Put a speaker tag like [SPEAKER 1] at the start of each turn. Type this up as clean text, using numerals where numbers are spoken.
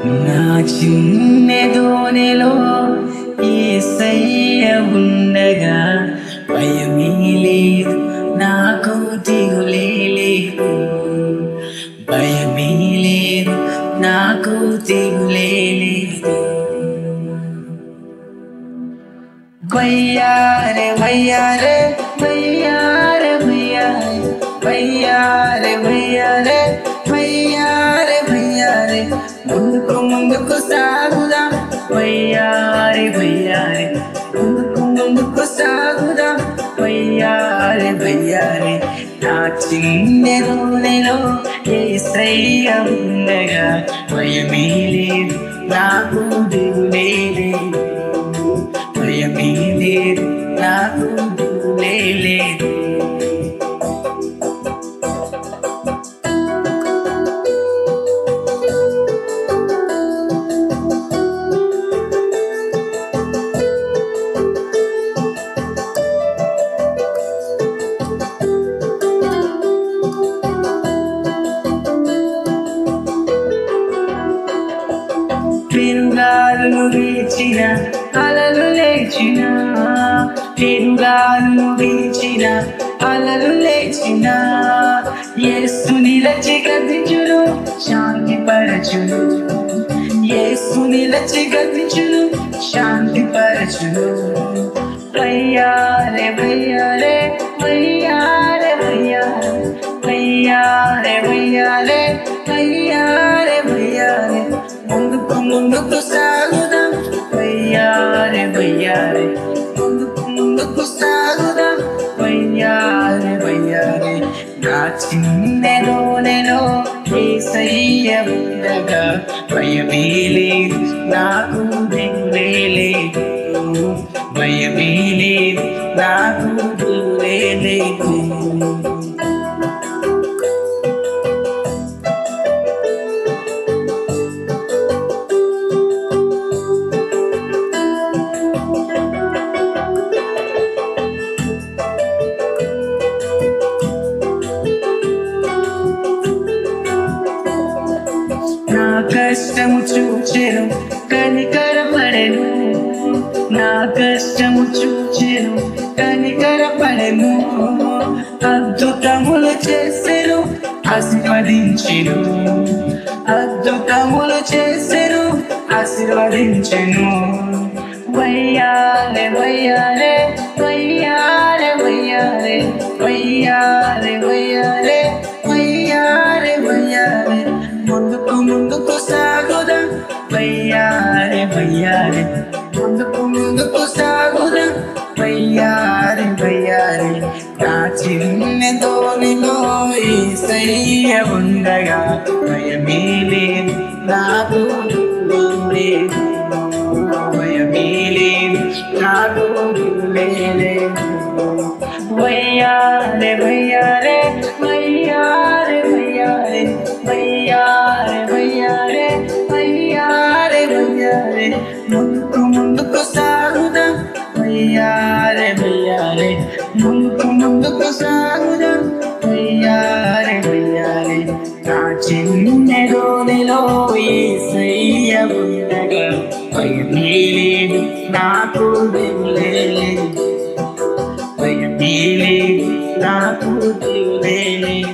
[SPEAKER 1] నా చిన్న దోణిలో యేసయ్య ఉండగా భయమే లేదు, నాకు దిగులే లేదు. భయమే లేదు, నాకు దిగులే లేదు. వయ్యారే వయ్యారే వయ్యారే వయ్యారే వయ్యారే వయ్యారే వయ్యారే ముందుకు ముందుకు సాగుదాం. వయ్యారే వయ్యారే ముందుకు సాగుదాం. వయ్యారే వయ్యారే నా చిన్న దోణిలో యేసయ్య ఉండగా భయమే లేదు, నాకు దిగులే లేదు. భయమే లేదు, నాకు దిగులే లేదు. పెనుగాలులు వీచిన అలలు లేచిన, పెనుగాలులు వీచిన అలలు లేచిన, యేసు నిలచి గద్దించును శాంతి పరచును. యేసు నిలచి గద్దించును శాంతి పరచును. వయ్యారే వయ్యారే వయ్యారే వయ్యారే వయ్యారే వయ్యారే వయ్యారే వయ్యారే ముందుకు ముందుకు సాగుదాం. వయ్యారే వయ్యారే ముందుకు సాగుదాం. వయ్యారే వయ్యారే నా చిన్న దోణిలో యేసయ్య ఉండగా భయమే లేదు, నాకు దిగులే లేదు. భయమే లేదు, నాకు దిగులే లేదు. నా కష్టము చూచెను కనికరపడెను, నా కష్టము చూచెను కనికరపడెను. అద్భుతములు చేసెను ఆశీర్వదించెను, అద్భుతములు చేసెను ఆశీర్వదించెను. వయ్యారే వయ్యారే వయ్యారే వయ్యారే వయ్యారే వయ్యారే వయ్యారే వయ్యారే ముందుకు ముందుకు సాగుదాం. వయ్యారే వయ్యారే ముందుకు సాగుదాం. వయ్యారే వయ్యారే నా చిన్న దోణిలో యేసయ్య ఉండగా భయమే లేదు, నాకు దిగులే లేదు. భయమే లేదు, నాకు దిగులే లేదు. వయ్యారే వయ్యారే వయ్యారే వయ్యారే వయ్యారే వయ్యారే వయ్యారే వయ్యారే ముందుకు సాగుదాం. వయ్యారే వయ్యారే ముందుకు సాగుదాం. వయ్యారే వయ్యారే నా చిన్న దోణిలో యేసయ్య ఉండగా భయమే లేదు, నాకు దిగులే లేదు. భయమే లేదు, నాకు దిగులే లేదు.